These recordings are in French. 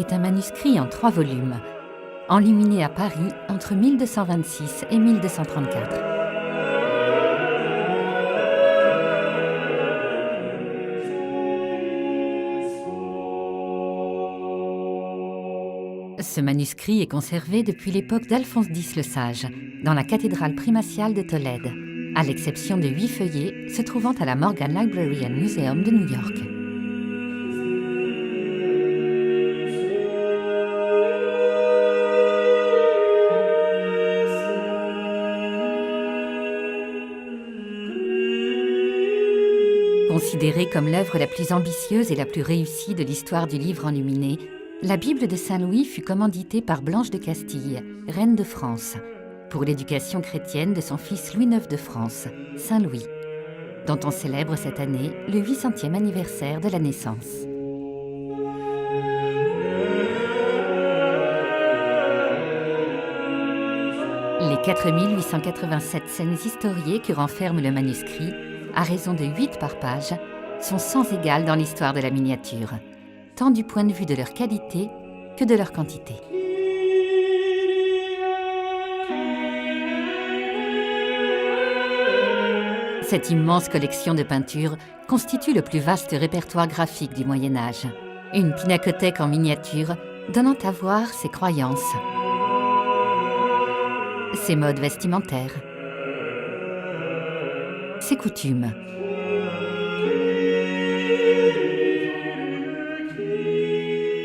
est un manuscrit en 3 volumes, enluminé à Paris entre 1226 et 1234. Ce manuscrit est conservé depuis l'époque d'Alphonse X le Sage, dans la cathédrale primatiale de Tolède, à l'exception de 8 feuillets se trouvant à la Morgan Library and Museum de New York. Considérée comme l'œuvre la plus ambitieuse et la plus réussie de l'histoire du livre enluminé, la Bible de Saint-Louis fut commanditée par Blanche de Castille, reine de France, pour l'éducation chrétienne de son fils Louis IX de France, Saint Louis, dont on célèbre cette année le 800e anniversaire de la naissance. Les 4887 scènes historiées que renferme le manuscrit, à raison de 8 par page, sont sans égal dans l'histoire de la miniature, tant du point de vue de leur qualité que de leur quantité. Cette immense collection de peintures constitue le plus vaste répertoire graphique du Moyen-Âge, une pinacothèque en miniature donnant à voir ses croyances, ses modes vestimentaires, ses coutumes.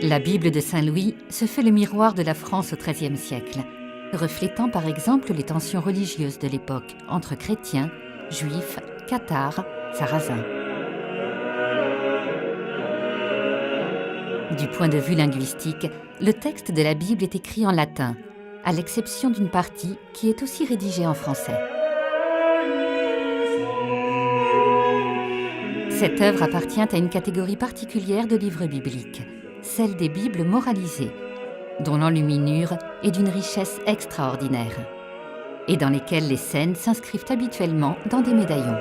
La Bible de Saint-Louis se fait le miroir de la France au XIIIe siècle, reflétant par exemple les tensions religieuses de l'époque entre chrétiens, juifs, cathares, sarrasins. Du point de vue linguistique, le texte de la Bible est écrit en latin, à l'exception d'une partie qui est aussi rédigée en français. Cette œuvre appartient à une catégorie particulière de livres bibliques, celle des Bibles moralisées, dont l'enluminure est d'une richesse extraordinaire, et dans lesquelles les scènes s'inscrivent habituellement dans des médaillons.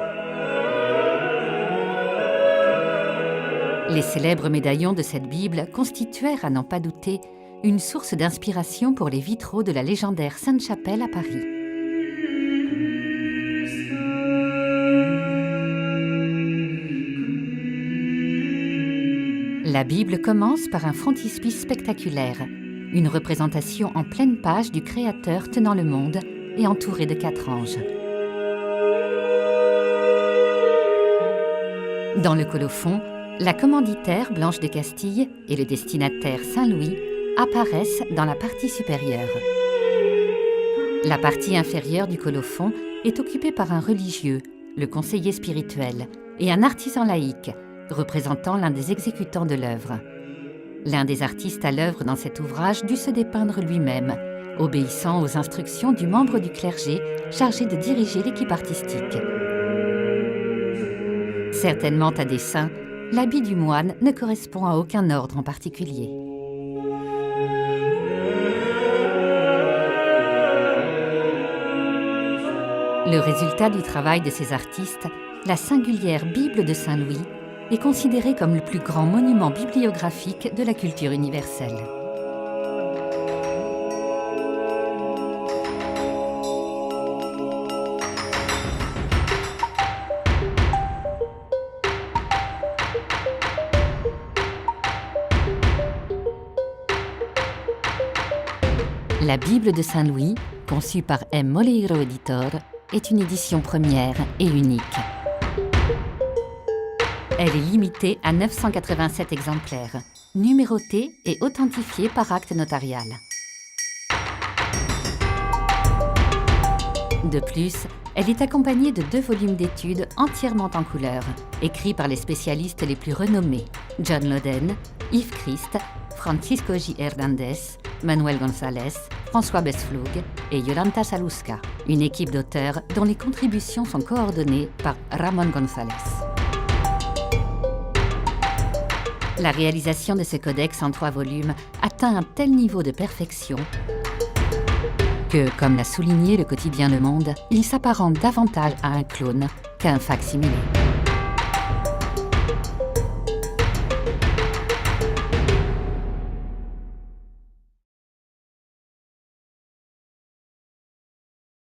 Les célèbres médaillons de cette Bible constituèrent, à n'en pas douter, une source d'inspiration pour les vitraux de la légendaire Sainte-Chapelle à Paris. La Bible commence par un frontispice spectaculaire, une représentation en pleine page du Créateur tenant le monde et entouré de 4 anges. Dans le colophon, la commanditaire Blanche de Castille et le destinataire Saint-Louis apparaissent dans la partie supérieure. La partie inférieure du colophon est occupée par un religieux, le conseiller spirituel, et un artisan laïque, représentant l'un des exécutants de l'œuvre. L'un des artistes à l'œuvre dans cet ouvrage dut se dépeindre lui-même, obéissant aux instructions du membre du clergé chargé de diriger l'équipe artistique. Certainement à dessein, l'habit du moine ne correspond à aucun ordre en particulier. Le résultat du travail de ces artistes, la singulière Bible de Saint-Louis, est considérée comme le plus grand monument bibliographique de la culture universelle. La Bible de Saint-Louis, conçue par M. Moleiro Editor, est une édition première et unique. Elle est limitée à 987 exemplaires, numérotés et authentifiés par acte notarial. De plus, elle est accompagnée de 2 volumes d'études entièrement en couleur, écrits par les spécialistes les plus renommés, John Loden, Yves Christ, Francisco J. Hernández, Manuel González, François Besflug et Yolanda Salusca, une équipe d'auteurs dont les contributions sont coordonnées par Ramón González. La réalisation de ce codex en 3 volumes atteint un tel niveau de perfection que, comme l'a souligné le quotidien Le Monde, il s'apparente davantage à un clone qu'à un fac-similé.